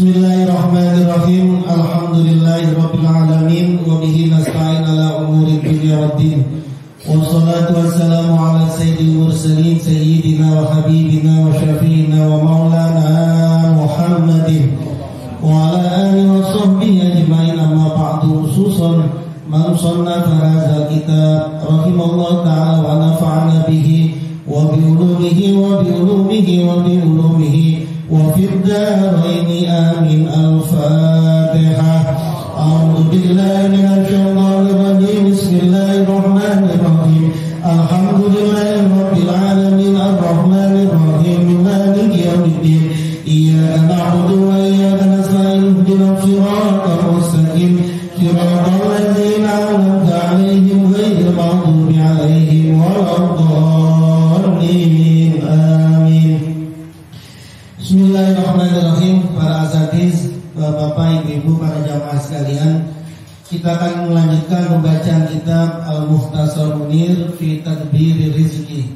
Bismillahirrahmanirrahim. Alhamdulillahirabbil alamin wa bihi nasta'in ala umuri dunya waddin. Wassalatu wassalamu ala sayyidil mursalin sayyidina wa habibina wa syafi'ina wa maulana Muhammadin wa ala alihi wa sahbihi ajma'in, amma ba'du. Khususan man sannafa hadzal kitab rahimallahu ta'ala wa nafa'ana bihi wa bi ulumihi wa bi ulumihi wa bi ulumihi وفي الدارين آمين. الفاتحة. أعوذ بالله من الشيطان الرجيم. بسم الله الرحمن الرحيم. الحمد لله رب العالمين الرحمن الرحيم مالك يوم الدين. إياك نعبد وإياك نستعين اهدنا الصراط المستقيم صراط الذين أنعمت عليهم غير المغضوب عليهم ولا الضالين. آمين. Bismillahirrahmanirrahim. Para asatiz, bapak, ibu, para jamaah sekalian, kita akan melanjutkan pembacaan kitab Al-Mukhtasar Munir fi Tadbir Rizki.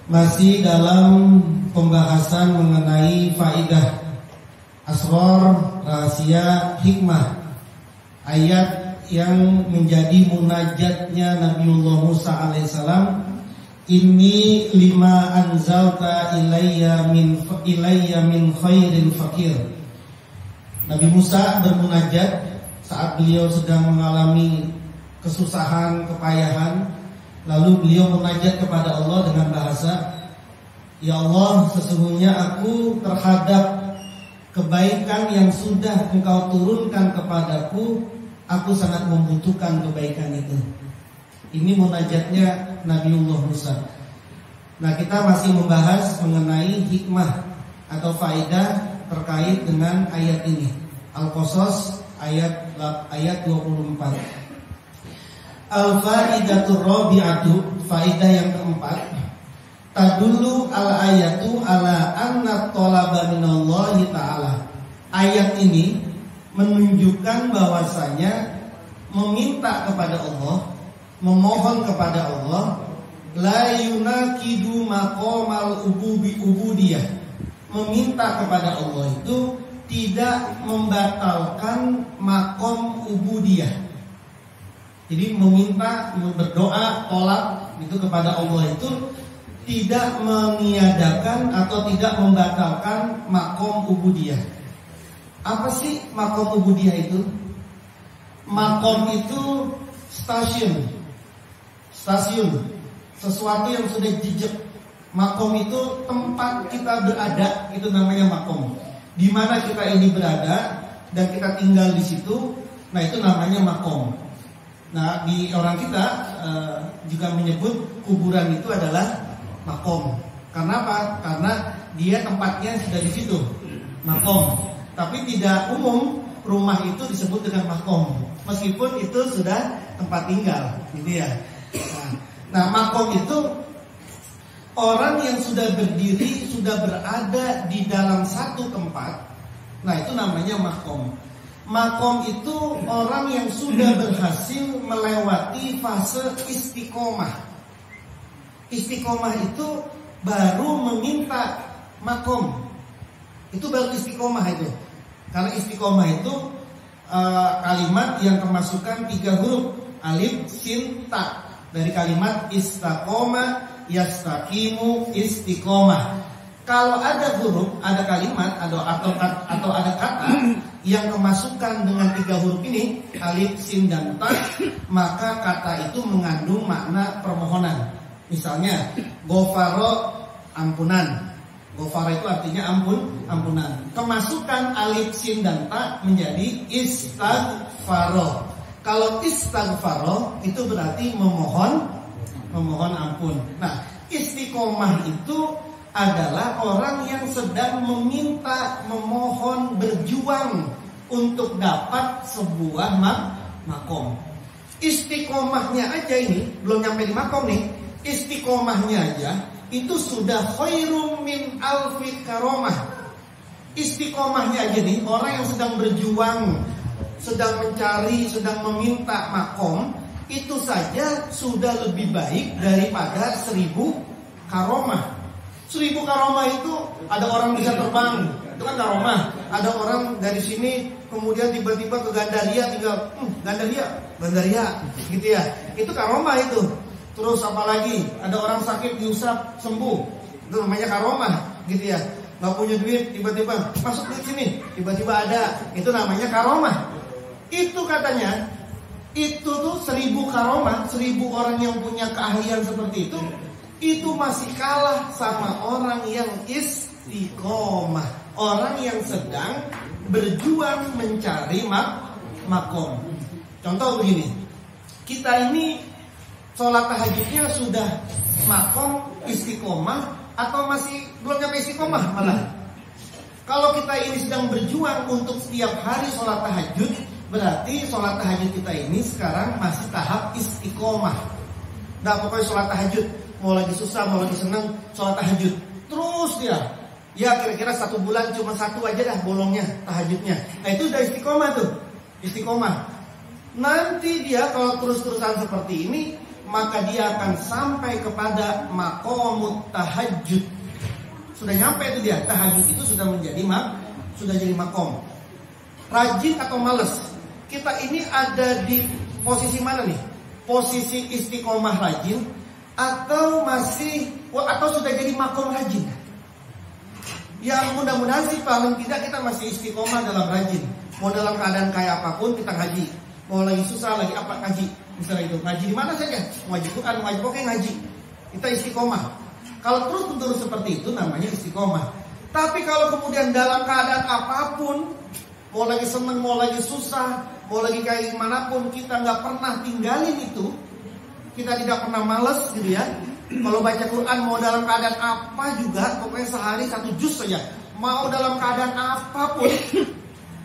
Masih dalam pembahasan mengenai faidah, asrar, rahasia, hikmah, ayat yang menjadi munajatnya Nabiullah Musa alaihissalam. Inni lima anzalta ilayya min khairin fakir. Nabi Musa bermunajat saat beliau sedang mengalami kesusahan, kepayahan. Lalu beliau munajat kepada Allah dengan bahasa, ya Allah, sesungguhnya aku terhadap kebaikan yang sudah Engkau turunkan kepadaku, aku sangat membutuhkan kebaikan itu. Ini munajatnya Nabiullah Musa. Nah, kita masih membahas mengenai hikmah atau faedah terkait dengan ayat ini. Al-Qasas ayat 24. Al-faidatur rabi'atu, faedah yang keempat. Tadullu al-ayatu ala anna thalaba minallahi ta'ala. Ayat ini menunjukkan bahwasanya meminta kepada Allah, memohon kepada Allah, la yunakidu maqamal ubudiyah. Meminta kepada Allah itu tidak membatalkan makom ubudiyah. Jadi meminta, berdoa, tolak itu kepada Allah itu tidak meniadakan atau tidak membatalkan makom ubudiyah. Apa sih makom ubudiyah itu? Makom itu stasiun, sesuatu yang sudah jejak. Makom itu tempat kita berada, itu namanya makom. Di mana kita ini berada dan kita tinggal di situ, nah itu namanya makom. Nah, di orang kita juga menyebut kuburan itu adalah makom. Karena apa? Karena dia tempatnya sudah di situ, makom. Tapi tidak umum rumah itu disebut dengan makom, meskipun itu sudah tempat tinggal, gitu ya. Nah, makom itu orang yang sudah berdiri, sudah berada di dalam satu tempat. Nah, itu namanya makom. Makom itu orang yang sudah berhasil melewati fase istiqomah. Istiqomah itu baru meminta makom. Itu baru istiqomah itu. Karena istiqomah itu kalimat yang kemasukan 3 huruf, alif, sin, ta. Dari kalimat istaqoma, yastaqimu, istiqomah. Kalau ada huruf, ada kalimat, atau ada kata yang kemasukan dengan 3 huruf ini, alif, sin, dan ta, maka kata itu mengandung makna permohonan. Misalnya, ghafara, ampunan. Ghafara itu artinya ampunan. Kemasukan alif, sin, dan ta menjadi istaghfara. Kalau istaghfaro itu berarti memohon ampun. Nah, istiqomah itu adalah orang yang sedang meminta, memohon, berjuang untuk dapat sebuah makom. Istiqomahnya aja ini belum nyampe di makom nih. Istiqomahnya aja itu sudah khairum min alfi karomah. Istiqomahnya aja nih, orang yang sedang berjuang, sedang mencari, sedang meminta makom, itu saja sudah lebih baik daripada 1000 karomah. 1000 karomah itu ada orang bisa terbang, Itu kan karomah. Ada orang dari sini kemudian tiba-tiba ke Gandaria, tinggal Gandaria gitu ya. Itu karomah itu. Terus apalagi ada orang sakit diusap sembuh. Itu namanya karomah gitu ya. Nggak punya duit tiba-tiba masuk di sini, tiba-tiba ada. Itu namanya karomah. Itu katanya itu tuh 1000 karomah, 1000 orang yang punya keahlian seperti itu masih kalah sama orang yang istiqomah, orang yang sedang berjuang mencari makom. Contoh begini, kita ini sholat tahajudnya sudah makom istiqomah atau masih belum sampai istiqomah malah. Kalau kita ini sedang berjuang untuk setiap hari sholat tahajud, berarti sholat tahajud kita ini sekarang masih tahap istiqomah. Nah pokoknya sholat tahajud, mau lagi susah, mau lagi senang, sholat tahajud terus dia. Ya kira-kira 1 bulan cuma 1 aja dah bolongnya tahajudnya. Nah itu udah istiqomah tuh, istiqomah. Nanti dia kalau terus-terusan seperti ini, maka dia akan sampai kepada maqamut tahajud. Sudah nyampe itu dia, tahajud itu sudah menjadi sudah jadi makom. Rajin atau males? Kita ini ada di posisi mana nih? Posisi istiqomah rajin atau sudah jadi makom rajin? Yang mudah-mudahan sih paling tidak kita masih istiqomah dalam rajin. Mau dalam keadaan kayak apapun kita ngaji. Mau lagi susah lagi apa ngaji. Misalnya itu ngaji di mana saja, ngaji Quran, ngaji pokoknya ngaji. Kita istiqomah. Kalau terus-menerus seperti itu namanya istiqomah. Tapi kalau kemudian dalam keadaan apapun, mau lagi seneng, mau lagi susah, mau lagi kayak gimana pun, kita nggak pernah tinggalin itu, kita tidak pernah males gitu ya. Kalau baca Quran mau dalam keadaan apa juga, pokoknya sehari 1 juz saja. Mau dalam keadaan apapun,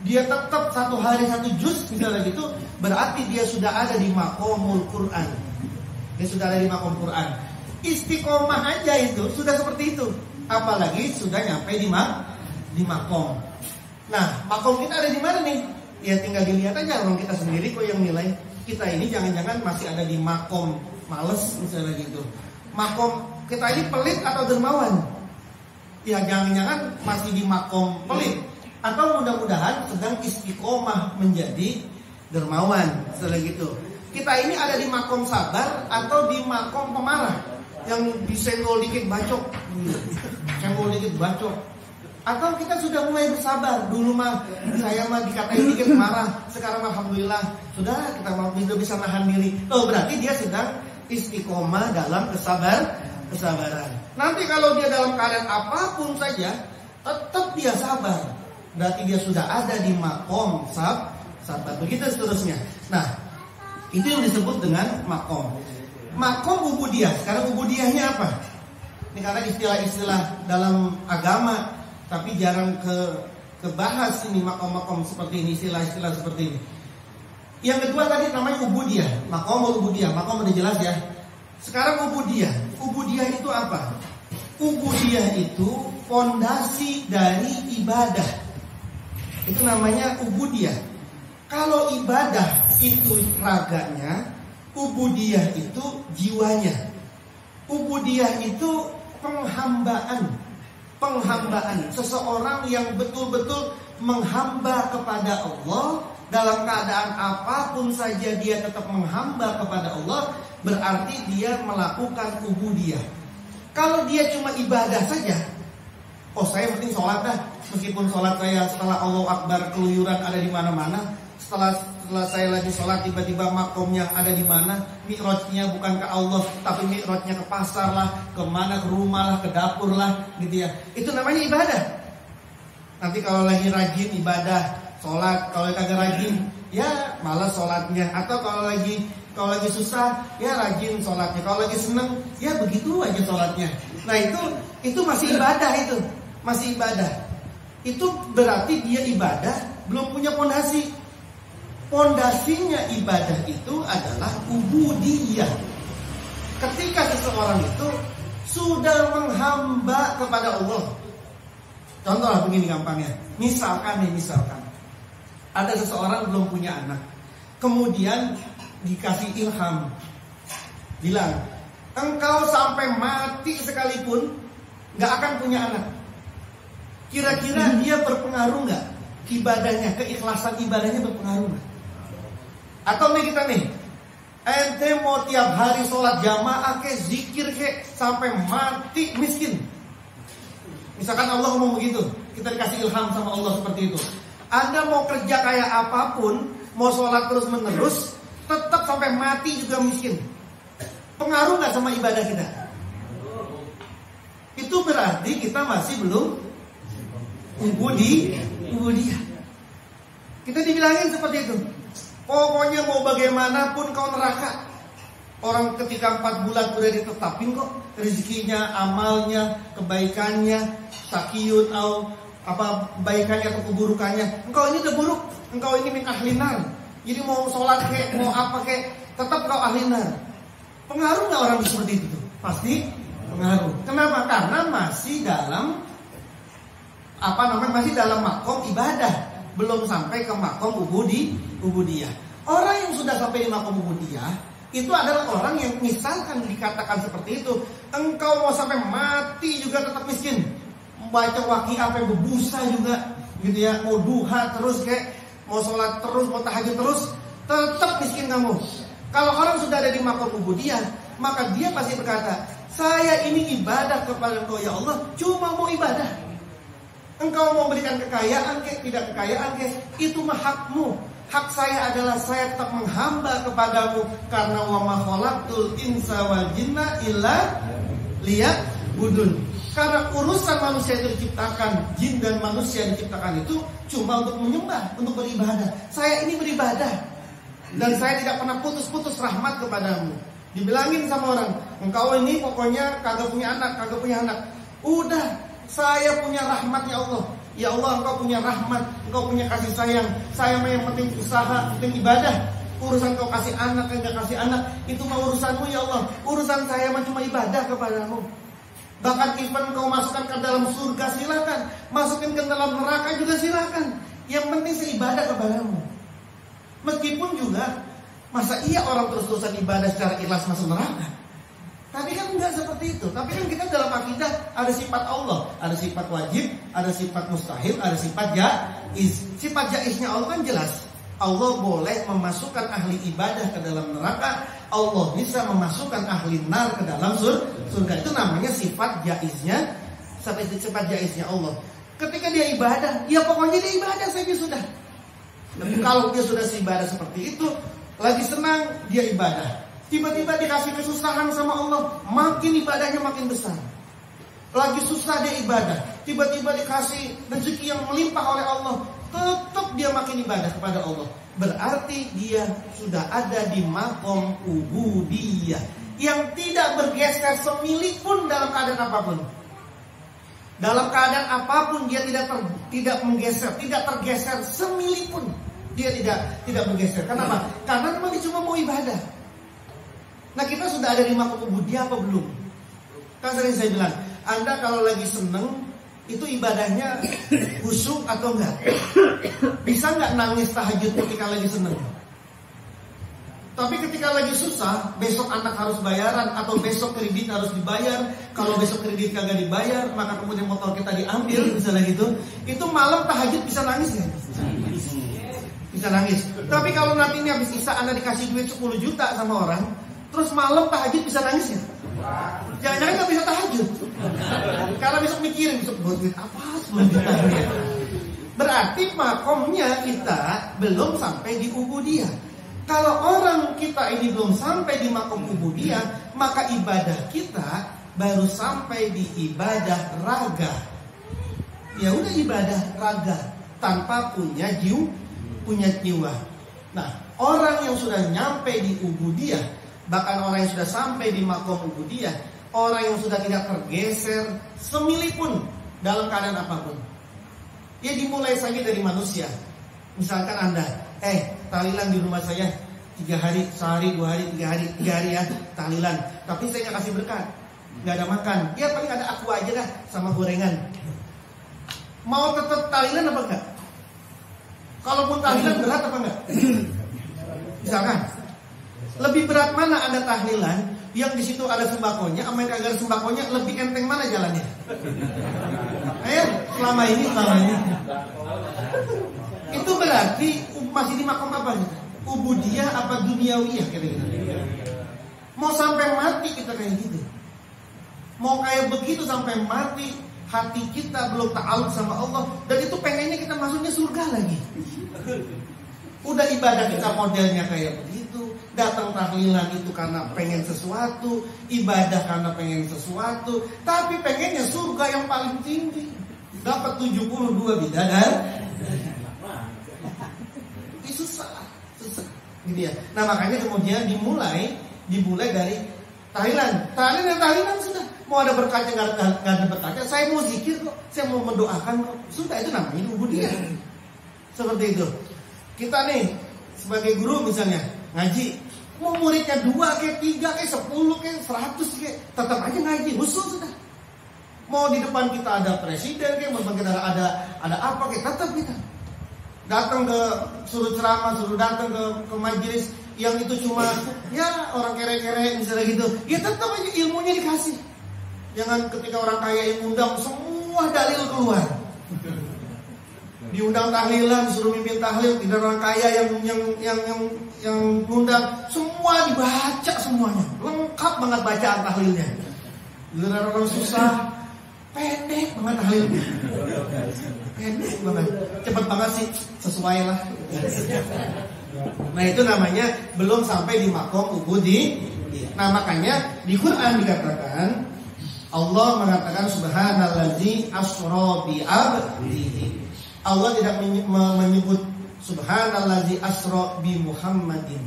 dia tetap 1 hari 1 juz misalnya gitu, berarti dia sudah ada di maqamul Quran. Dia sudah ada di maqam Quran. Istiqomah aja itu sudah seperti itu. Apalagi sudah nyampe di maqam. Nah, makom kita ada di mana nih? Ya tinggal dilihat aja orang kita sendiri kok yang nilai. Kita ini jangan-jangan masih ada di makom males misalnya gitu. Makom kita ini pelit atau dermawan? Ya jangan-jangan masih di makom pelit. Atau mudah-mudahan sedang istiqomah menjadi dermawan misalnya gitu. Kita ini ada di makom sabar atau di makom pemarah? Yang disenggol dikit bacok. Senggol dikit bacok. Atau kita sudah mulai bersabar. Dulu mah saya mah dikatain dikit marah. Sekarang alhamdulillah sudah kita bisa nahan diri. Oh berarti dia sedang istiqomah dalam kesabaran. Nanti kalau dia dalam keadaan apapun saja tetap dia sabar. Berarti dia sudah ada di makom sabar. Begitu seterusnya. Nah itu yang disebut dengan makom. Makom ubudiyah. Sekarang ubudiyahnya apa? Ini karena istilah-istilah dalam agama tapi jarang kebahas ini makom-makom seperti ini, istilah-istilah seperti ini. Yang kedua tadi namanya ubudiyah, makom ubudiyah, makom udah jelas ya. Sekarang ubudiyah. Ubudiyah itu apa? Ubudiyah itu fondasi dari ibadah. Itu namanya ubudiyah. Kalau ibadah itu raganya, ubudiyah itu jiwanya. Ubudiyah itu penghambaan. Seseorang yang betul-betul menghamba kepada Allah. Dalam keadaan apapun saja dia tetap menghamba kepada Allah, berarti dia melakukan ubudiyah. Kalau dia cuma ibadah saja, oh saya penting sholat dah, meskipun sholat saya setelah Allahu Akbar keluyuran ada di mana-mana, setelah saya lagi sholat tiba-tiba makomnya ada di mana, mi'rajnya bukan ke Allah tapi mi'rajnya ke pasar lah, kemana, ke rumah lah, ke dapur lah gitu ya. Itu namanya ibadah. Nanti kalau lagi rajin ibadah sholat, kalau kagak rajin ya malas sholatnya. Atau kalau lagi susah ya rajin sholatnya, kalau lagi seneng ya begitu aja sholatnya. Nah itu masih ibadah, itu masih ibadah. Itu berarti dia ibadah belum punya pondasi. Pondasinya ibadah itu adalah ubudiyah. Ketika seseorang itu sudah menghamba kepada Allah. Contohlah begini gampangnya. Misalkan ada seseorang belum punya anak, kemudian dikasih ilham, bilang engkau sampai mati sekalipun gak akan punya anak. Kira-kira dia berpengaruh nggak? Ibadahnya, keikhlasan ibadahnya berpengaruh nggak? Atau nih kita nih, ente mau tiap hari sholat jamaah ke, zikir ke, sampai mati miskin. Misalkan Allah ngomong begitu, kita dikasih ilham sama Allah seperti itu. Anda mau kerja kayak apapun, mau sholat terus menerus, tetap sampai mati juga miskin. Pengaruh nggak sama ibadah kita? Itu berarti kita masih belum ubudiyah. Kita dibilangin seperti itu. Pokoknya mau bagaimanapun kau neraka. Orang ketika 4 bulan udah ditetapin kok rezekinya, amalnya, kebaikannya, sakiyun atau apa baikannya atau keburukannya. Engkau ini udah buruk, engkau ini min ahli nar. Jadi mau sholat kek, mau apa kek, tetap kau ahli nar. Pengaruh nggak orang seperti itu? Pasti pengaruh. Kenapa? Karena masih dalam masih dalam makom ibadah, belum sampai ke makom ubudiyah. Orang yang sudah sampai di makom ubudiyah itu adalah orang yang misalkan dikatakan seperti itu, engkau mau sampai mati juga tetap miskin, baca waqiah sampai berbusa juga, gitu ya, mau duha terus kayak, mau sholat terus, mau tahajud terus, tetap miskin kamu. Kalau orang sudah ada di makom ubudiyah, maka dia pasti berkata, saya ini ibadah kepada Engkau ya Allah, cuma mau ibadah. Engkau mau berikan kekayaan ke, tidak kekayaan ke, itu mah hakmu. Hak saya adalah saya tetap menghamba kepadamu, karena wa ma khalaqtul insa wal jinna illa liya'budun. Karena urusan manusia itu diciptakan, jin dan manusia diciptakan itu cuma untuk menyembah, untuk beribadah. Saya ini beribadah. Dan saya tidak pernah putus-putus rahmat kepadamu. Dibilangin sama orang, engkau ini pokoknya kagak punya anak. Udah, saya punya rahmatnya Allah. Ya Allah, engkau punya rahmat, engkau punya kasih sayang. Saya mah yang penting usaha, penting ibadah. Urusan kau kasih anak, enggak kasih anak, itu mah urusanmu ya Allah. Urusan saya mah cuma ibadah kepadamu. Bahkan even kau masukkan ke dalam surga silakan, masukin ke dalam neraka juga silakan. Yang penting saya ibadah kepadamu. Meskipun juga, masa iya orang terus-terusan ibadah secara ikhlas masuk neraka? Tapi kan enggak seperti itu. Tapi kan kita dalam akidah ada sifat Allah, ada sifat wajib, ada sifat mustahil, ada sifat jaiz. Sifat jaiznya Allah kan jelas. Allah boleh memasukkan ahli ibadah ke dalam neraka, Allah bisa memasukkan ahli nar ke dalam surga. Itu namanya sifat jaiznya, sifat jaiznya Allah. Ketika dia ibadah, ya pokoknya dia ibadah saja sudah. Dan kalau dia sudah ibadah seperti itu, lagi senang dia ibadah, tiba-tiba dikasih kesusahan sama Allah, makin ibadahnya makin besar. Lagi susah dia ibadah, tiba-tiba dikasih rezeki yang melimpah oleh Allah, tetap dia makin ibadah kepada Allah. Berarti dia sudah ada di makom ubudiyah yang tidak bergeser semilit pun dalam keadaan apapun. Dalam keadaan apapun dia tidak menggeser, tidak tergeser semilit pun. Dia tidak bergeser. Kenapa? Karena memang dia cuma mau ibadah. Nah, kita sudah ada di makom ubudiyah apa belum? Kan sering saya bilang, Anda kalau lagi seneng itu ibadahnya khusyuk atau enggak? Bisa enggak nangis tahajud ketika lagi seneng? Tapi ketika lagi susah, besok anak harus bayaran atau besok kredit harus dibayar. Kalau besok kredit kagak dibayar, maka kemudian motor kita diambil, misalnya gitu. Itu malam tahajud bisa nangis nggak? Bisa nangis. Tapi kalau nanti ini habis isya Anda dikasih duit 10 juta sama orang, terus malam tahajud bisa nangis ya? Jangan-jangan nggak bisa tahajud. Karena besok mikirin, besok buat duit apa 10 juta. Berarti makomnya kita belum sampai di ubudiyah. Kalau orang kita ini belum sampai di makom ubudiyah, maka ibadah kita baru sampai di ibadah raga. Ya udah ibadah raga tanpa punya jiwa. Nah, orang yang sudah nyampe di ubudiyah, bahkan orang yang sudah sampai di makom ubudiyah, orang yang sudah tidak tergeser semili pun dalam keadaan apapun. Ya dimulai saja dari manusia. Misalkan Anda, tahlilan di rumah saya 3 hari, sehari, 2 hari, 3 hari ya tahlilan. Tapi saya nggak kasih berkat, nggak ada makan. Ya paling ada aku aja dah sama gorengan. Mau tetap tahlilan apa enggak? Kalaupun tahlilan berat apa enggak? Misalkan lebih berat mana Anda tahlilan Yang di situ ada sembakonya, sama yang kagak ada sembakonya, lebih enteng mana jalannya? Ayo, selama ini. Itu berarti masih di makom apa gitu? Ubudiyah apa duniawiyah kira-kira? Mau sampai mati kita kayak gitu. Mau kayak begitu sampai mati, hati kita belum ta'aluk sama Allah, dan itu pengennya kita masuknya surga lagi. Udah ibadah kita modelnya kayak begitu, datang tahlilan itu karena pengen sesuatu, ibadah karena pengen sesuatu, tapi pengennya surga yang paling tinggi. Dapat 72 bidadari. Itu susah. Gitu ya. Nah, makanya kemudian dimulai dari tahlilan sudah. Mau ada berkahnya nggak ada berkahnya, saya mau zikir kok, saya mau mendoakan kok, sudah, itu namanya ubudiyah. Seperti itu. Kita nih sebagai guru misalnya ngaji, mau muridnya 2 kayak 3 kayak 10 kayak 100 kayak, tetap aja ngaji usul sudah. Mau di depan kita ada presiden kayak, mau kita ada apa kayak, tetap kita datang ke suruh ceramah, suruh datang ke majelis yang itu cuma ya orang kere-kere misalnya gitu, ya tetap aja ilmunya dikasih. Jangan ketika orang kaya yang undang semua dalil keluar. Diundang tahlilan, disuruh mimpin tahlil, tidak orang kaya yang undang, semua dibaca semuanya. Lengkap banget bacaan tahlilnya. Giliran orang susah, pendek banget tahlilnya. Pendek banget. Cepat banget sih, sesuai lah. Nah, itu namanya belum sampai di makom ubudi. Nah, makanya di Quran dikatakan, Allah mengatakan subhanallazi asra bi abdihi. Allah tidak menyebut subhanallazi asra bi Muhammadin,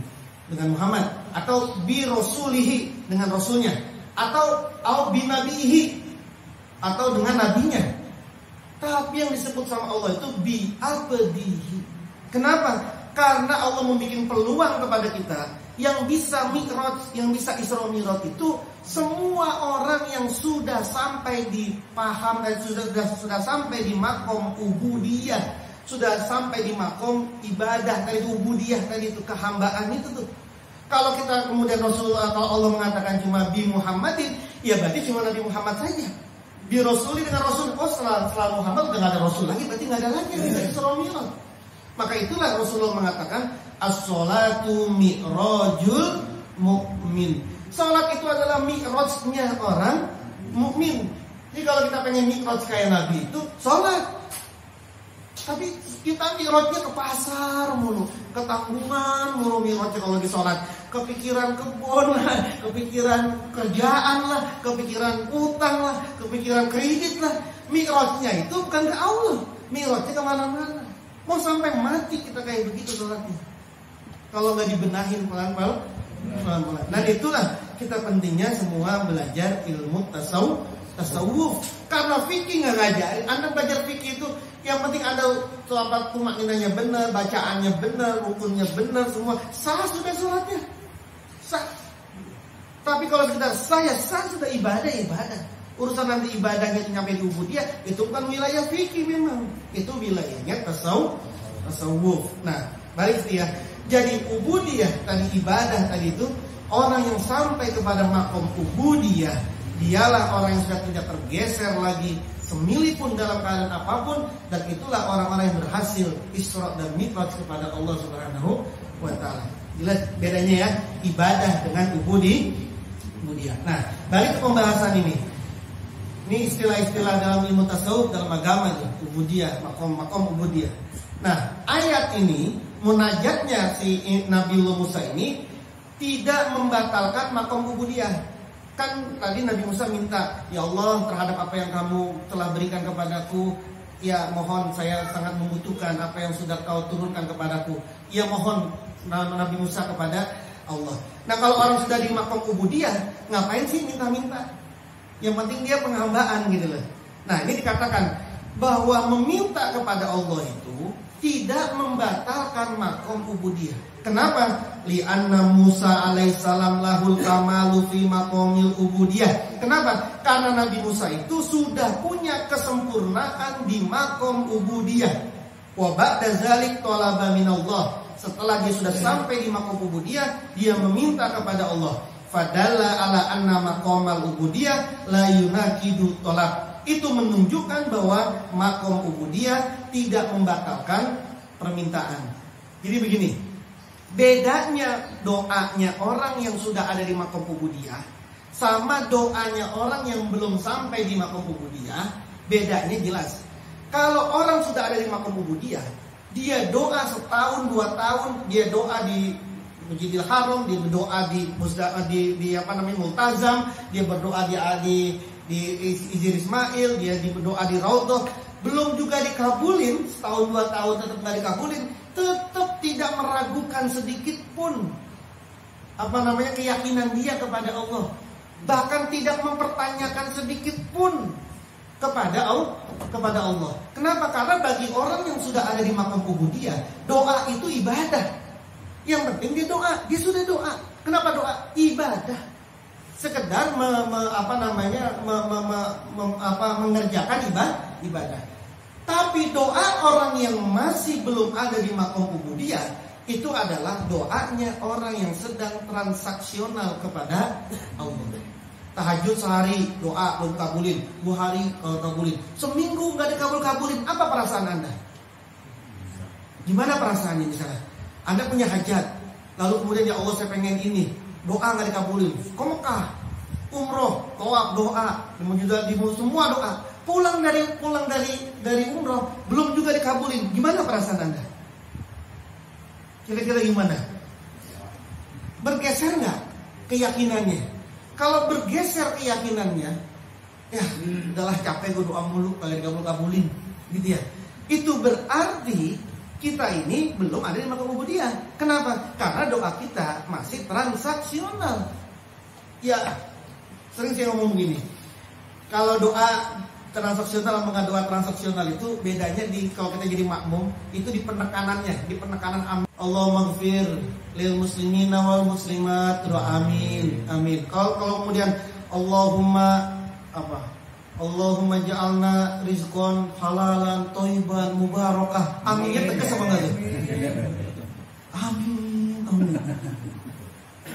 dengan Muhammad, atau bi rasulihi, dengan rasulnya, atau bi nabihi, atau dengan nabinya. Tapi yang disebut sama Allah itu bi abdihi. Kenapa? Karena Allah membuat peluang kepada kita yang bisa mi'raj, yang bisa Isra Mi'raj itu semua orang yang sudah sampai di paham dan sudah sampai di makom ubudiyah, sudah sampai di makom ibadah tadi, ubudiyah tadi itu, kehambaan itu tuh. Kalau kita kemudian kalau Allah mengatakan cuma bi Muhammadin, ya berarti cuma Nabi Muhammad saja. Bi Rasuli, dengan Rasul. Oh, setelah Muhammad udah gak ada Rasul lagi, berarti gak ada lagi yang bisa Isra Mi'raj. Maka itulah Rasulullah mengatakan as-sholatu mi'rajul mu'min. Salat itu adalah mi'rajnya orang mukmin. Jadi kalau kita pengen mi'raj kayak Nabi itu salat. Tapi kita mi'rajnya ke pasar mulu, ke tanggungan mulu mi'rajnya kalau di salat. Kepikiran kebun lah, kepikiran kerjaan lah, kepikiran utang lah, kepikiran kredit lah. Mi'rajnya itu bukan ke Allah, mi'rajnya kemana-mana. Mau sampai mati kita kayak begitu sholatnya, kalau nggak dibenahin pelan-pelan. Dan itulah kita pentingnya semua belajar ilmu tasawuf. Karena fikih nggak ngajarin. Anda belajar fikih itu yang penting ada sholat tumakninanya benar, bacaannya benar, rukunnya benar, semua sah sudah sholatnya, sah. Tapi kalau kita sah sudah ibadah. Urusan nanti ibadahnya itu nyampe di ubudiyah, itu bukan wilayah fikih memang. Itu wilayahnya tasawuf. Nah, balik ya. Jadi ubudiyah tadi, ibadah tadi itu, orang yang sampai kepada makom ubudiyah, dialah orang yang sudah tidak tergeser lagi semili pun dalam keadaan apapun, dan itulah orang-orang yang berhasil Isra dan Mi'raj kepada Allah Subhanahu wa taala. Jelas bedanya ya, ibadah dengan ubudiyah. Nah, balik ke pembahasan ini. Ini istilah-istilah dalam ilmu tasawuf, dalam agama itu, ubudiyah, makom ubudiyah. Nah, ayat ini, munajatnya si Nabi Musa ini tidak membatalkan makom ubudiyah. Kan tadi Nabi Musa minta, ya Allah, terhadap apa yang kamu telah berikan kepadaku, ya mohon, saya sangat membutuhkan apa yang sudah kau turunkan kepadaku. Ya mohon Nabi Musa kepada Allah. Nah, kalau orang sudah di makom ubudiyah, ngapain sih minta-minta? Yang penting dia penghambaan gitu loh. Nah, ini dikatakan bahwa meminta kepada Allah itu tidak membatalkan makom ubudiyah. Kenapa? Li'anna Musa alaihissalam lahul kamalu fi maqamil ubudiyah. Kenapa? Karena Nabi Musa itu sudah punya kesempurnaan di makom ubudiyah. Wa ba'da dzalik talaba minallah. Setelah dia sudah sampai di makom ubudiyah, dia meminta kepada Allah. Fadalla ala anna maqamal ubudiyah la yunaqidu tolak. Itu menunjukkan bahwa makom ubudiyah tidak membatalkan permintaan. Jadi begini, bedanya doanya orang yang sudah ada di makom ubudiyah sama doanya orang yang belum sampai di makom ubudiyah, bedanya jelas. Kalau orang sudah ada di makom ubudiyah, dia doa setahun 2 tahun, dia doa di Masjidil Haram, dia berdoa di Multazam, dia berdoa di Izir Ismail, dia berdoa di Raudhah, belum juga dikabulin, setahun 2 tahun tetap nggak dikabulin, tetap tidak meragukan sedikit pun keyakinan dia kepada Allah, bahkan tidak mempertanyakan sedikit pun kepada Allah. Kenapa? Karena bagi orang yang sudah ada di makam ubudiyah, doa itu ibadah. Yang penting dia doa, dia sudah doa. Kenapa doa? Ibadah. Sekedar mengerjakan ibadah. Tapi doa orang yang masih belum ada di makom ubudiyah itu adalah doanya orang yang sedang transaksional kepada Allah. Tahajud sehari doa belum kabulin, 2 hari kabulin, seminggu nggak dikabulin, apa perasaan Anda? Gimana perasaannya misalnya? Anda punya hajat, lalu kemudian ya Allah saya pengen ini, doa nggak dikabulin, ke Mekah, umroh, tawaf doa, juga semua doa, pulang dari umroh belum juga dikabulin, gimana perasaan Anda? Kira-kira gimana? Bergeser nggak keyakinannya? Kalau bergeser keyakinannya, ya udahlah capek gue doa mulu, kalian kabulin, gitu ya. Itu berarti kita ini belum ada di makam ubudiyah. Kenapa? Karena doa kita masih transaksional. Ya, sering saya ngomong begini. Kalau doa transaksional sama doa transaksional itu bedanya kalau kita jadi makmum itu di penekanan amin. Allahumma ighfir lil muslimina wal muslimat, doa amin. Amin. Kalau kemudian Allahumma ja'alna rizqan halalan thayyiban mubarakah. Aminnya tegas apa enggak tuh? Amin.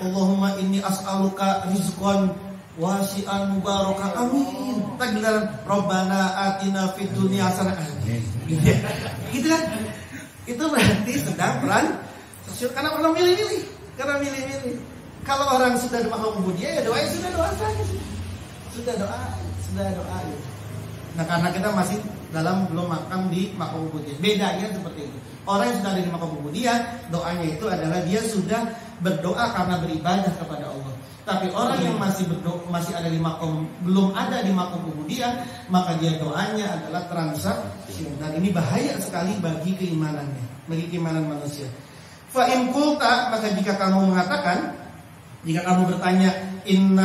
Allahumma inni as'aluka rizqan wasi'an mubarakah. Amin. Takbiran Rabbana atina fid dunya hasanah. Gitu kan? Itu berarti sedang karena orang milih-milih. Kalau orang sudah makam ubudiyah ya doanya sudah doa saja. Sudah doa. Nah karena kita masih belum makam di makam ubudiyah. Bedanya seperti itu. Orang yang sudah ada di makam ubudiyah, doanya itu adalah dia sudah berdoa karena beribadah kepada Allah. Tapi orang yang masih ada di makam, belum ada di makam ubudiyah, maka dia doanya adalah transaksi. Dan ini bahaya sekali bagi keimanannya, bagi keimanan manusia. Fa in qulta, maka jika kamu bertanya, in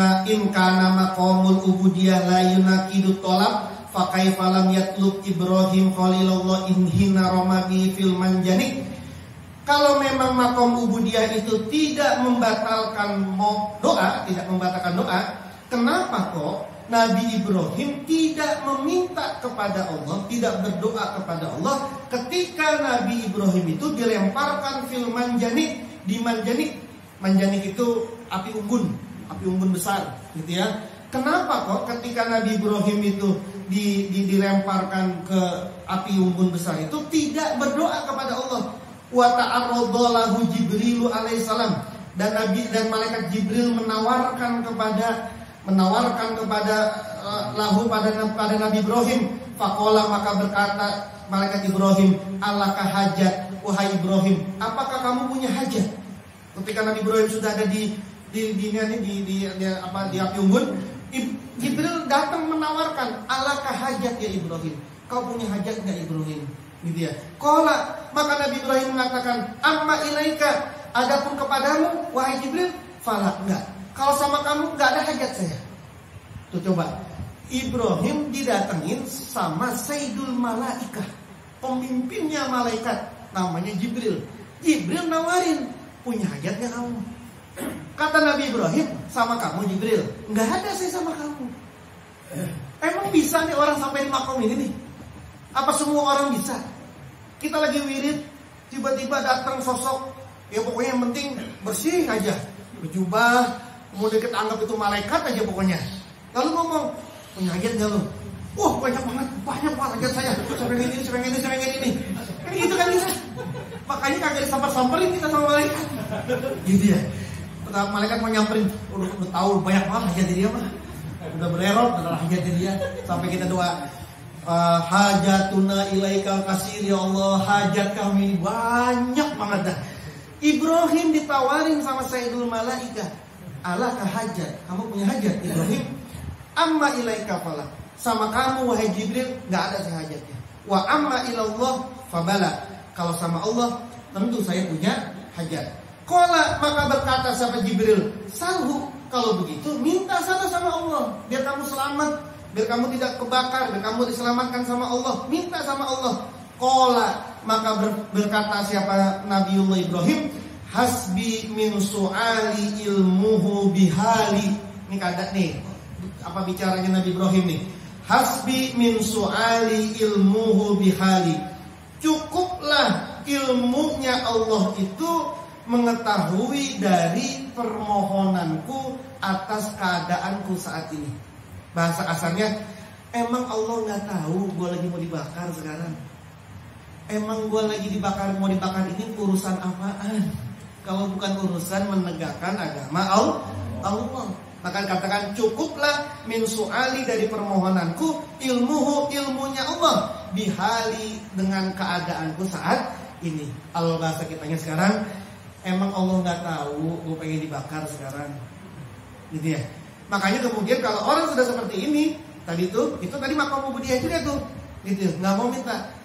kana maqamul ubudiyah la yunaqidu talab fa kaifa lam yatlub Ibrahim khalilullah in hina ramabi fil manjanik. Kalau memang makom ubudiyah itu tidak membatalkan doa, kenapa kok Nabi Ibrahim tidak meminta kepada Allah, tidak berdoa kepada Allah ketika Nabi Ibrahim itu dilemparkan fil manjanik, di manjanik. Manjanik itu api unggun besar, gitu ya. Kenapa kok ketika Nabi Ibrahim itu dilemparkan ke api unggun besar itu tidak berdoa kepada Allah? Wa ta'arradalahu Jibril alaihissalam, dan malaikat Jibril menawarkan kepada pada Nabi Ibrahim. Faqala, maka berkata malaikat Ibrahim, alaka hajat, wahai Ibrahim, apakah kamu punya hajat? Ketika Nabi Ibrahim sudah ada di api unggun, Jibril datang menawarkan, alaka hajat ya Ibrahim, kau punya hajat enggak Ibrahim? Gitu ya. Qala, maka Nabi Ibrahim mengatakan, amma ilaika, adapun kepadamu wahai Jibril, fala, enggak. Kalau sama kamu enggak ada hajat saya. Tuh coba, Ibrahim didatengin sama Sayyidul Malaikah, pemimpinnya malaikat, namanya Jibril. Jibril nawarin, punya hajat enggak kamu? Kata Nabi Ibrahim, sama kamu Jibril, enggak ada saya sama kamu. Emang bisa nih orang sampai di makom ini nih? Apa semua orang bisa? Kita lagi wirid, tiba-tiba datang sosok, ya pokoknya yang penting bersih aja, berjubah, kemudian kita anggap itu malaikat aja pokoknya. Lalu ngomong, punya hajat nggak lu? Wah banyak banget hajat saya. Saya pengen ini. Kan gitu kan bisa. Makanya kagak disamper-samperin kita sama malaikat. Gitu ya. Malaikat mau nyamperin, udah tahu banyak banget hajat dia mah. Udah bererot, udah hajat dia. Sampai kita doa, hajatuna ilaikal kasir ya Allah, hajat kami banyak banget dah. Ibrahim ditawarin sama Sayyidul Malaika, Allah ka hajat, kamu punya hajat Ibrahim? Amma ilaika fala, sama kamu wahai Jibril nggak ada hajatnya. Wa amma ilallah fabala, kalau sama Allah tentu saya punya hajat. Qala, maka berkata sahabat Jibril, salhu, kalau begitu minta sama Allah biar kamu selamat, biar kamu tidak kebakar, biar kamu diselamatkan sama Allah, minta sama Allah. Qala, maka berkata siapa Nabiullah Ibrahim, hasbi min su'ali ilmuhu bihali. Ini kada nih, apa bicaranya Nabi Ibrahim nih? Hasbi min su'ali ilmuhu bihali. Cukuplah ilmunya Allah itu mengetahui dari permohonanku atas keadaanku saat ini. Bahasa kasarnya, emang Allah nggak tahu gue lagi mau dibakar sekarang? Emang gue lagi mau dibakar ini urusan apaan? Kalau bukan urusan menegakkan agama Allah. Maka katakan cukuplah min su'ali dari permohonanku, ilmunya Allah bihali dengan keadaanku saat ini. Kalau bahasa kitanya sekarang, emang Allah nggak tahu gue pengen dibakar sekarang, gitu ya. Makanya kemudian kalau orang sudah seperti ini, itu tadi maqam ubudiyah juga tuh, gitu, nggak mau minta.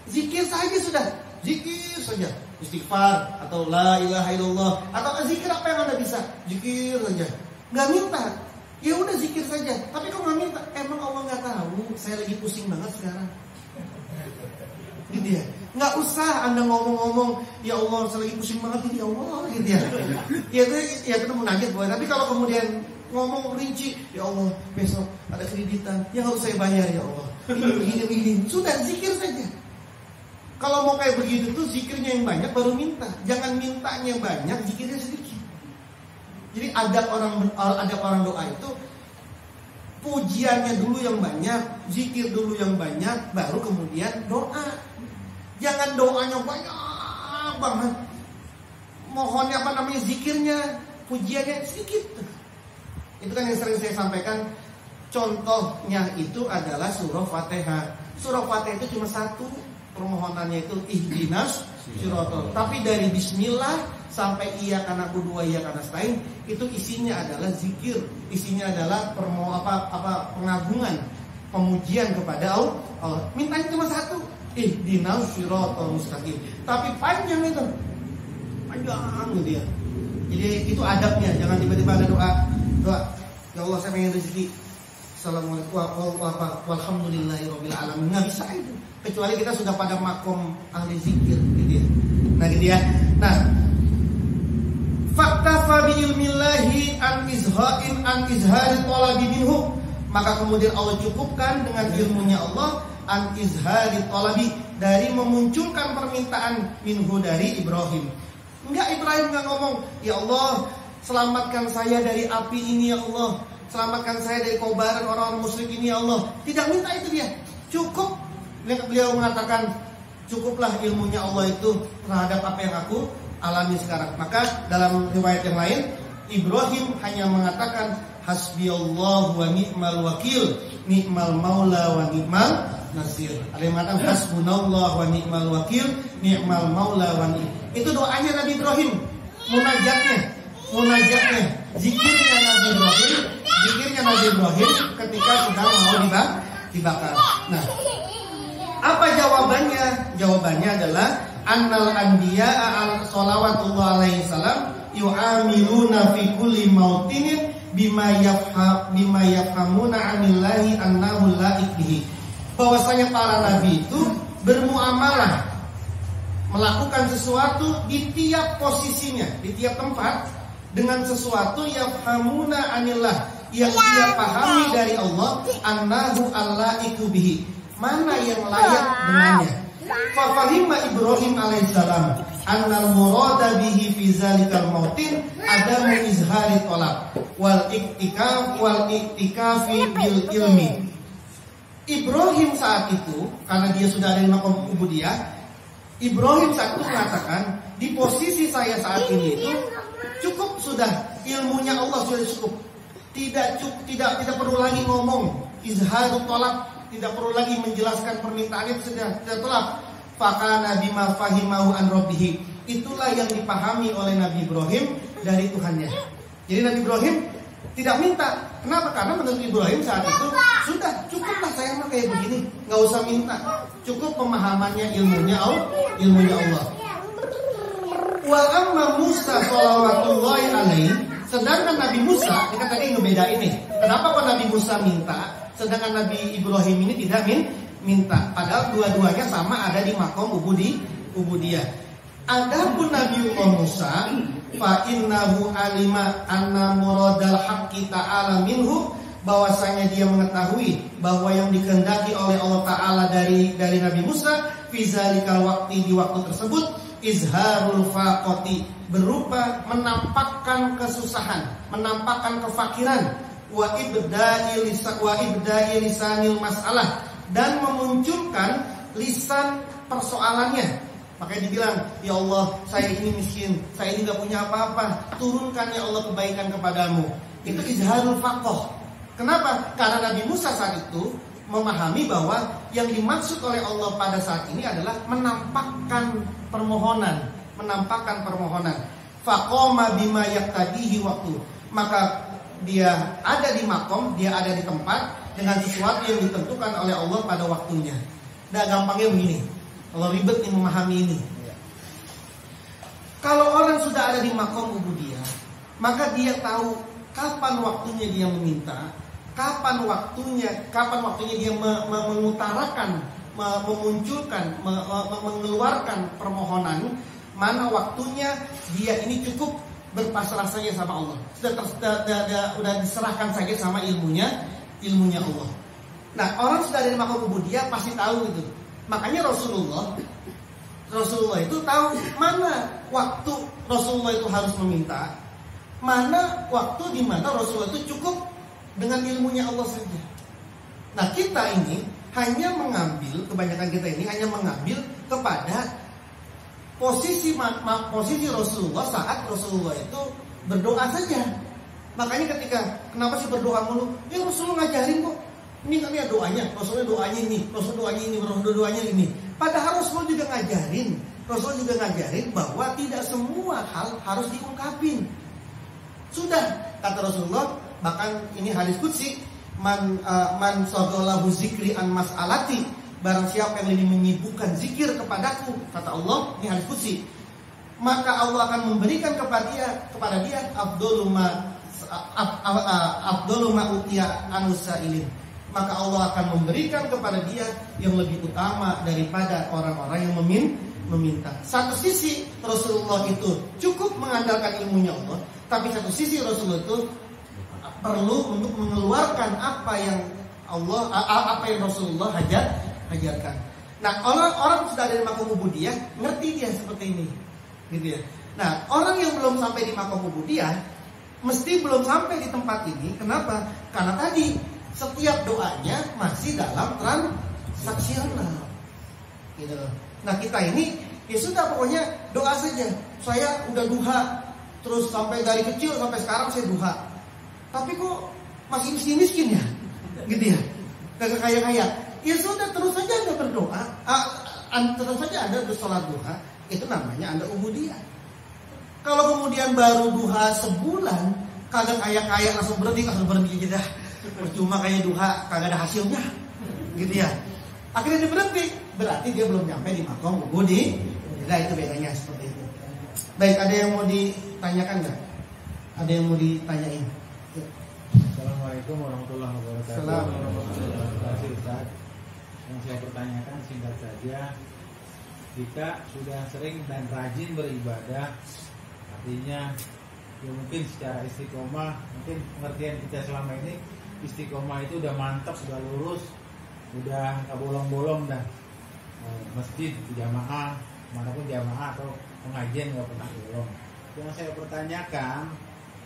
Zikir saja sudah, zikir saja, istighfar atau la ilaha illallah atau zikir apa yang Anda bisa, zikir saja, nggak minta. Ya udah zikir saja, tapi kok nggak minta? Emang Allah nggak tahu saya lagi pusing banget sekarang, gitu ya. Nggak usah Anda ngomong-ngomong, ya Allah saya lagi pusing banget ini ya Allah, gitu ya. Ya itu munajat boleh, tapi kalau kemudian ngomong rinci, ya Allah besok ada kreditan yang harus saya bayar ya Allah, ini begini, sudah zikir saja. Kalau mau kayak begitu tuh zikirnya yang banyak baru minta. Jangan mintanya banyak, zikirnya sedikit. Jadi adab orang doa itu pujiannya dulu yang banyak, zikir dulu yang banyak, baru kemudian doa. Jangan doanya banyak banget. Mohonnya zikirnya, pujiannya sedikit. Itu kan yang sering saya sampaikan. Contohnya itu adalah surah Fatihah. Surah Fatihah itu cuma satu. Permohonannya itu ihdinas siratal. Tapi dari bismillah sampai iyyaka na'budu wa iyyaka nasta'in itu isinya adalah zikir, isinya adalah pengagungan, pemujian kepada Allah. Mintanya cuma satu, ihdinas siratal mustaqim. Tapi panjang itu. Panjang gitu ya. Jadi itu adabnya, jangan tiba-tiba ada doa. Ya Allah saya pengen rezeki. Assalamualaikum walhamdulillahirabbil alamin. Enggak bisa itu. Kecuali kita sudah pada makom ahli zikir, gitu ya. Nah, gitu ya. Nah, faktafa bi ilmillahi an izhari talabi minhu. Maka kemudian Allah cukupkan dengan ilmunya Allah an izhari talabi, dari memunculkan permintaan minhu dari Ibrahim. Ibrahim enggak ngomong, ya Allah selamatkan saya dari api ini ya Allah, selamatkan saya dari kobaran orang-orang musyrik ini ya Allah. Tidak minta itu dia. Cukup beliau mengatakan, cukuplah ilmunya Allah itu terhadap apa yang aku alami sekarang. Maka dalam riwayat yang lain, Ibrahim hanya mengatakan hasbiyallahu wa ni'mal wakil, ni'mal maula wa ni'mal nasir. Ada yang mengatakan hasbunallahu wa ni'mal wakil, ni'mal maula wa ni'mal. Itu doanya Nabi Ibrahim, munajatnya, zikirnya Nabi Ibrahim ketika sedang mau dibakar. Nah, apa jawabannya? Jawabannya adalah annal anbiya'a shalawatullah alaihi salam yu'amiluna fi kulli mautinin bima yafhamuna 'anillahi annahu la'ik bihi. Bahwasanya para nabi itu bermuamalah, melakukan sesuatu di tiap posisinya, di tiap tempat dengan sesuatu yafhamuna 'anillah, yang dia pahami dari Allah, annahu allaiku bihi, mana yang layak dengannya. Fafahima Ibrahim alaihissalam, annal murada bihi fi zalikal mautin adamu izhari tolak wal iktikafi bil ilmi. Ibrahim saat itu, karena dia sudah ada di maqam ubudiyah, Ibrahim saat itu mengatakan, di posisi saya saat ini itu cukup sudah, ilmunya Allah sudah cukup. Tidak perlu lagi ngomong izharut tolak, tidak perlu lagi menjelaskan permintaan itu, sudah tolak. Fakana bima fahimahu an rabbih. Itulah yang dipahami oleh Nabi Ibrahim dari Tuhannya. Jadi Nabi Ibrahim tidak minta. Kenapa? Karena menurut Ibrahim saat itu sudah cukuplah saya mah kayak begini, nggak usah minta. Cukup pemahamannya, ilmunya Allah. Wa amma Musa shallallahu alaihi, sedangkan Nabi Musa, kita tadi ngebedain nih. Kenapa kok Nabi Musa minta, sedangkan Nabi Ibrahim ini tidak minta? Padahal dua-duanya sama ada di maqam ubudiyah. Adapun Nabi Musa, fa innahu alima anna muradal haqqi ta'ala minhu, bahwasanya dia mengetahui bahwa yang dikehendaki oleh Allah Ta'ala dari Nabi Musa fi zalikal waqti, di waktu tersebut, izharul faqati, berupa menampakkan kesusahan, menampakkan kefakiran, wa ibda'i lisanil masalah, dan memunculkan lisan persoalannya. Makanya dibilang, ya Allah, saya ini miskin, saya ini gak punya apa-apa, turunkan ya Allah kebaikan kepadamu. Itu izharul faqah. Kenapa? Karena Nabi Musa saat itu memahami bahwa yang dimaksud oleh Allah pada saat ini adalah menampakkan permohonan. Faqama bima yaqtadihi waktu. Maka dia ada di makom, dia ada di tempat dengan sesuatu yang ditentukan oleh Allah pada waktunya. Nah, gampangnya begini, kalau ribet nih memahami ini. Kalau orang sudah ada di makom ubudiyah, maka dia tahu kapan waktunya dia meminta, kapan waktunya dia mengutarakan, memunculkan, mengeluarkan permohonan, mana waktunya dia ini cukup berpasrah saja sama Allah. Sudah diserahkan saja sama ilmunya Allah. Nah, orang sudah ada di maqam ubudiyah pasti tahu itu. Makanya Rasulullah itu tahu mana waktu Rasulullah itu harus meminta, mana waktu di mana Rasulullah itu cukup dengan ilmunya Allah saja. Nah, kita ini hanya mengambil, kebanyakan kita ini hanya mengambil kepada posisi Rasulullah saat Rasulullah itu berdoa saja. Makanya kenapa sih berdoa mulu? Ya Rasulullah ngajarin kok. Ini kan ya doanya, Rasulullah doanya ini, Rasulullah doanya ini. Padahal Rasulullah juga ngajarin bahwa tidak semua hal harus diungkapin. Sudah, kata Rasulullah, bahkan ini hadis qudsi, man shaghalahu zikri an mas'alati, barang siapa yang lebih menyibukkan zikir kepadaku, kata Allah, ini hadis qudsi, maka Allah akan memberikan kepada dia afdhalu ma utiya anusailin. Maka Allah akan memberikan kepada dia yang lebih utama daripada orang-orang yang meminta. Satu sisi Rasulullah itu cukup mengandalkan ilmunya Allah, tapi satu sisi Rasulullah itu perlu untuk mengeluarkan apa yang Rasulullah ajarkan. Nah, orang sudah ada di maqam ubudiyah, ngerti dia seperti ini, gitu ya. Nah, orang yang belum sampai di maqam ubudiyah mesti belum sampai di tempat ini. Kenapa? Karena tadi setiap doanya masih dalam transaksional, gitu. Nah, kita ini ya sudah, pokoknya doa saja. Saya udah duha, terus sampai dari kecil sampai sekarang saya duha. Tapi kok masih miskin ya, gitu ya, kagak kaya. Ya sudah, terus saja Anda berdoa, terus saja Anda bersolat duha. Itu namanya Anda ubudiyah. Kalau kemudian baru duha sebulan, kagak kaya langsung berhenti aja dah. Percuma kayak duha, kagak ada hasilnya, gitu ya. Akhirnya dia berarti dia belum nyampe di maqam ubudiyah. Nah, itu bedanya seperti itu. Baik, ada yang mau ditanyakan nggak? Ada yang mau ditanyain? Assalamualaikum warahmatullahi wabarakatuh. Terima kasih Ustaz. Yang saya pertanyakan singkat saja, jika sudah sering dan rajin beribadah, artinya ya mungkin secara istiqomah, mungkin pengertian kita selama ini istiqomah itu udah mantap, sudah lurus, udah nggak bolong-bolong dah, masjid jamaah, manapun jamaah atau pengajian nggak pernah bolong. Yang saya pertanyakan,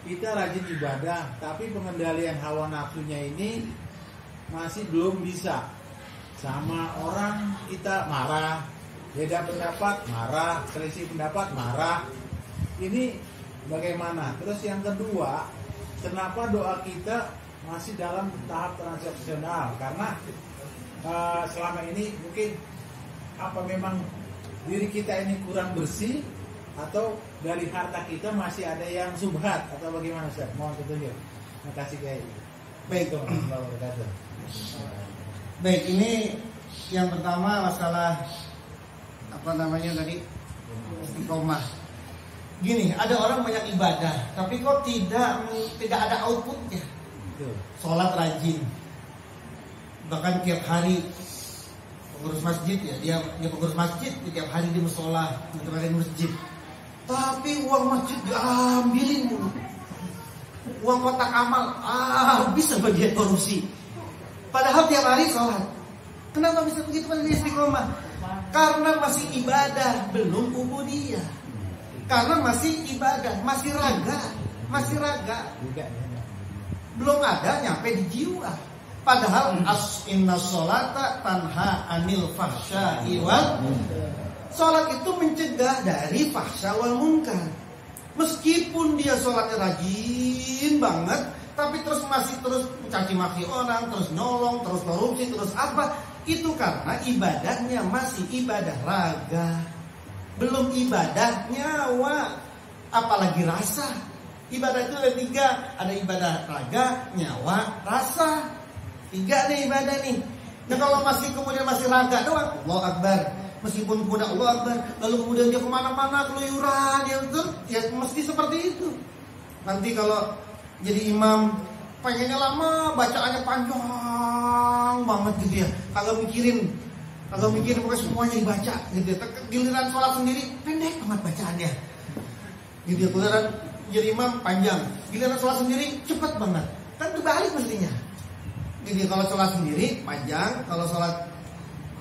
kita rajin ibadah, tapi pengendalian hawa nafsunya ini masih belum bisa. Sama orang kita marah, beda pendapat marah, selisih pendapat marah. Ini bagaimana? Terus yang kedua, kenapa doa kita masih dalam tahap transaksional? Karena selama ini mungkin apa memang diri kita ini kurang bersih, atau dari harta kita masih ada yang subhat, atau bagaimana Ustaz? Mohon petunjuk. Terima kasih Kiai. Baik, ini yang pertama masalah apa namanya tadi, istiqomah. Gini, ada orang banyak ibadah, tapi kok tidak ada outputnya. Sholat rajin, bahkan tiap hari pengurus masjid ya, dia pengurus masjid, tiap hari di musola, tiap hari di masjid. Tapi uang masjid diambilin dulu, uang kotak amal bisa bagi korupsi. Padahal tiap hari sholat. Kenapa bisa begitu pada istiqomah? Karena masih ibadah, belum ubudiyah. Karena masih ibadah, masih raga, belum ada nyampe di jiwa. Padahal inna sholata tanha anil fahsya'i wal munkar. Sholat itu mencegah dari fahsya wal munkar. Meskipun dia sholatnya rajin banget, tapi masih terus mencaci maki orang, terus nolong, terus korupsi, terus apa? Itu karena ibadahnya masih ibadah raga, belum ibadah nyawa, apalagi rasa. Ibadah itu ada 3, ada ibadah raga, nyawa, rasa. 3 nih ibadah nih. Nah kalau kemudian masih raga doang, Allahu Akbar, meskipun kemudian Allahu Akbar, lalu kemudian dia kemana-mana keluyuran, ya mesti seperti itu. Nanti kalau jadi imam, pengennya lama, bacaannya panjang banget gitu ya, kagak mikirin pokoknya semuanya dibaca gitu ya. Giliran sholat sendiri pendek banget bacaannya gitu ya. Giliran jadi imam panjang, giliran sholat sendiri cepat banget. Kan kebalik mestinya gitu ya. Kalau sholat sendiri panjang, kalau sholat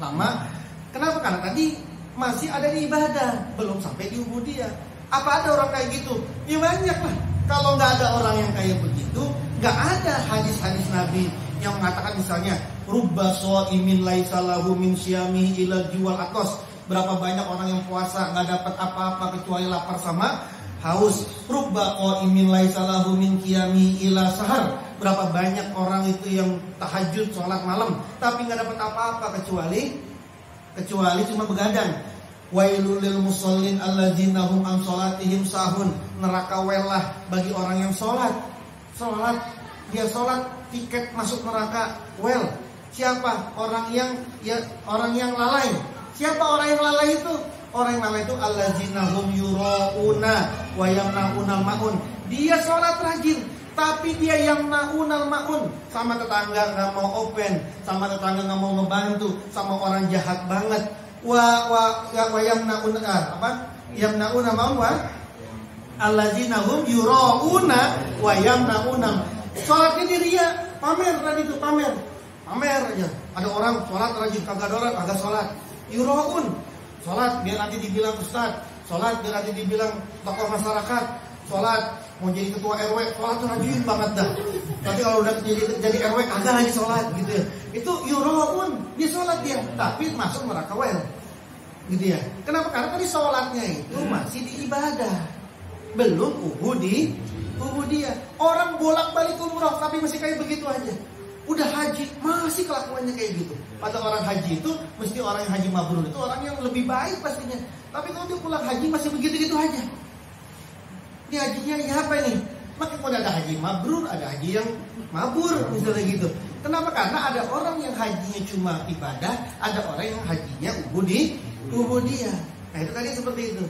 lama. Kenapa? Karena tadi masih ada di ibadah, belum sampai di ubudiyah. Apa ada orang kayak gitu? Ya banyak lah. Kalau nggak ada orang yang kayak begitu, nggak ada hadis-hadis Nabi yang mengatakan misalnya rubba shaimin laisa lahu min syiyamihi ila juwal atos. Berapa banyak orang yang puasa nggak dapat apa-apa kecuali lapar sama haus. Rubba qaimin laisa lahu min qiyamihi ila sahar. Berapa banyak orang itu yang tahajud sholat malam tapi nggak dapat apa-apa kecuali cuma begadang. Wailul lil musallin alladzina hum an sholatihim sahun. Neraka welah bagi orang yang sholat. Dia sholat tiket masuk neraka. Well, siapa? Orang yang lalai. Siapa orang yang lalai itu? Orang yang lalai itu alladzina hum yurauna wa yamnaunal maun. Dia sholat rajin, tapi dia yang naunal maun. Sama tetangga nggak mau open, sama tetangga nggak mau ngebantu, sama orang jahat banget. Yamnauna maun wa alladzina hum yurauna wa yamnauna. Sholatnya dia pamer tadi itu, pamer aja. Ada orang sholat rajin, kagak ada orang kagak sholat. Yuraun, sholat biar nanti dibilang ustad, sholat biar nanti dibilang tokoh masyarakat, sholat mau jadi ketua RW, sholat tuh rajin banget dah. Tapi kalau udah jadi RW kagak lagi sholat gitu ya. Itu yuraun, dia sholat dia, tapi masuk neraka well, gitu ya. Kenapa? Karena tadi sholatnya itu masih di ibadah, belum ubudiyah. Orang bolak-balik umroh tapi masih kayak begitu aja. Udah haji masih kelakuannya kayak gitu. Pada orang haji itu mesti orang yang haji mabrur itu orang yang lebih baik pastinya. Tapi kalau dia pulang haji masih begitu-gitu aja. Ini hajinya ya apa ini? Maka kalau ada haji mabrur, ada haji yang mabur misalnya gitu. Kenapa? Karena ada orang yang hajinya cuma ibadah, ada orang yang hajinya ubudiyah. Nah itu tadi seperti itu.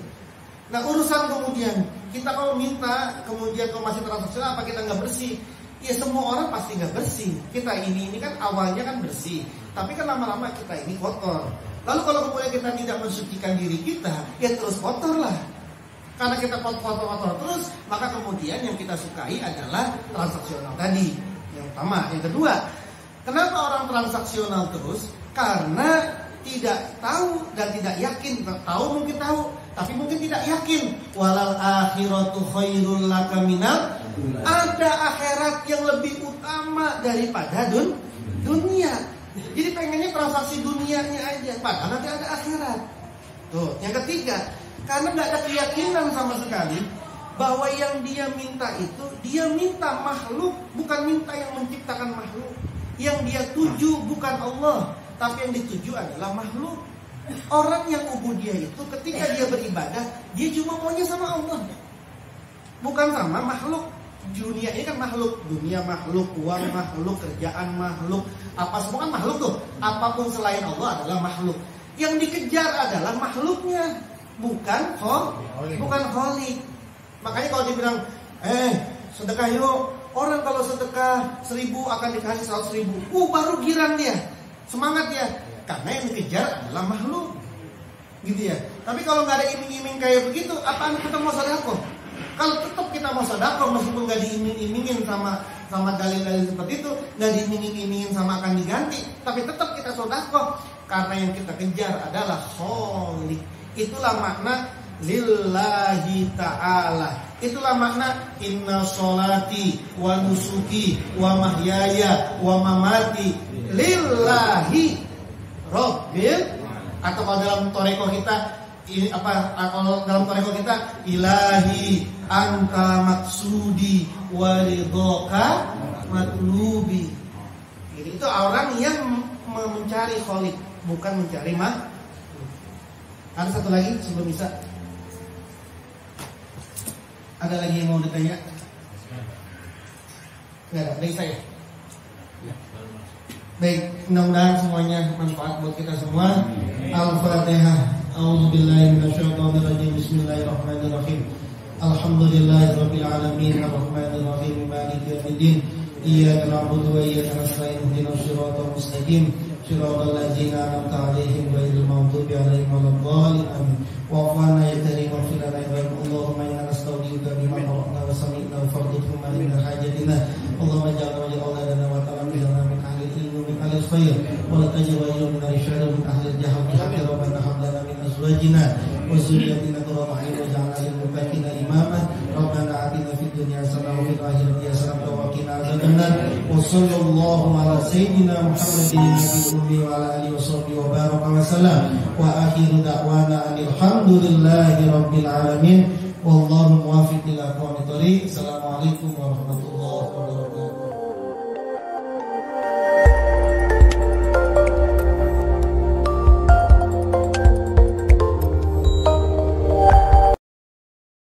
Nah urusan kemudian kita kalau minta, kemudian kalau masih transaksional apa kita nggak bersih? Ya semua orang pasti nggak bersih. Kita ini kan awalnya kan bersih, tapi kan lama-lama kita ini kotor. Lalu kalau kemudian kita tidak mensucikan diri kita, ya terus kotor lah. Karena kita kotor terus, maka kemudian yang kita sukai adalah transaksional tadi. Yang pertama, yang kedua, kenapa orang transaksional terus? Karena tidak tahu dan tidak yakin. Tahu mungkin tahu, tapi mungkin tidak yakin. Walal akhiratu khairul laka minal, ada akhirat yang lebih utama daripada dunia. Jadi pengennya transaksi dunianya aja, padahal nanti ada akhirat. Tuh, yang ketiga, karena nggak ada keyakinan sama sekali bahwa yang dia minta itu, dia minta makhluk, bukan minta yang menciptakan makhluk. Yang dia tuju bukan Allah, tapi yang dituju adalah makhluk. Orang yang ubudiyah itu ketika dia beribadah, dia cuma maunya sama Allah, bukan sama makhluk. Dunia ini kan makhluk, dunia makhluk, uang makhluk, kerjaan makhluk, apa semua kan makhluk tuh. Apapun selain Allah adalah makhluk. Yang dikejar adalah makhluknya, bukan khalik. Makanya kalau dibilang, sedekah yuk, orang kalau sedekah 1.000 akan dikasih 100.000, baru girang dia, semangat dia, karena yang dikejar adalah makhluk, gitu ya. Tapi kalau nggak ada iming-iming kayak begitu, apaan kita mau sedekah? Kalau tetap kita mau sedekah meskipun nggak diiming-imingin sama dalil-dalil seperti itu, nggak diiming-imingin sama akan diganti, tapi tetap kita sedekah karena yang kita kejar adalah khalik. Itulah makna lillahi ta'ala. Itulah makna inna sholati wa nusuki wa mahyaya wa mamati lillahi rabbil, atau kalau dalam toreko kita ini apa, kalau dalam toreko kita ilahi anta maksudi waridhoka matlubi. Jadi itu orang yang mencari khalik, bukan mencari makhluk. Ada satu lagi sebelum bisa. Ada lagi yang mau ditanya? Enggak ada, dari saya. Baik, mudah-mudahan semuanya manfaat buat kita semua. Al-Fatihah. A'udzubillahi minasyaitonir rajim. Bismillahirrahmanirrahim. Alhamdulillahirabbil alamin arrahmanir rahim maliki yaumiddin. Iyyaka na'budu wa iyyaka nasta'in ihdinas siratal mustaqim. Siratal ladzina an'amta 'alaihim ghairil maghdubi 'alaihim waladdallin. Amin. Wa'fana ya karim waghfir lana Allahumma inna nasta'udzinuka bima qara'na wa sami'na wa fardhu ma min hajatina. Allahumma ja'alna wa auladana wa talamizana min ahli ilmi min ahli khair wa la taj'alna min ar-rishad min ahli al-jahl bi haqqi rabbana hab lana min azwajina wa zurriyyatina qurrata a'yun waj'alna lil muttaqina imama. Rabbana atina fid dunya hasanah wa fil akhirati hasanah wa qina adzabannar. Wa sallallahu ala sayyidina Muhammadin nabiyil ummi wa ala alihi wa sahbihi wa baraka wa sallam. Wa akhiru da'wana alhamdulillahi rabbil alamin. Wallahu muwaffiq ila aqwamit thoriq. Assalamualaikum warahmatullahi wabarakatuh.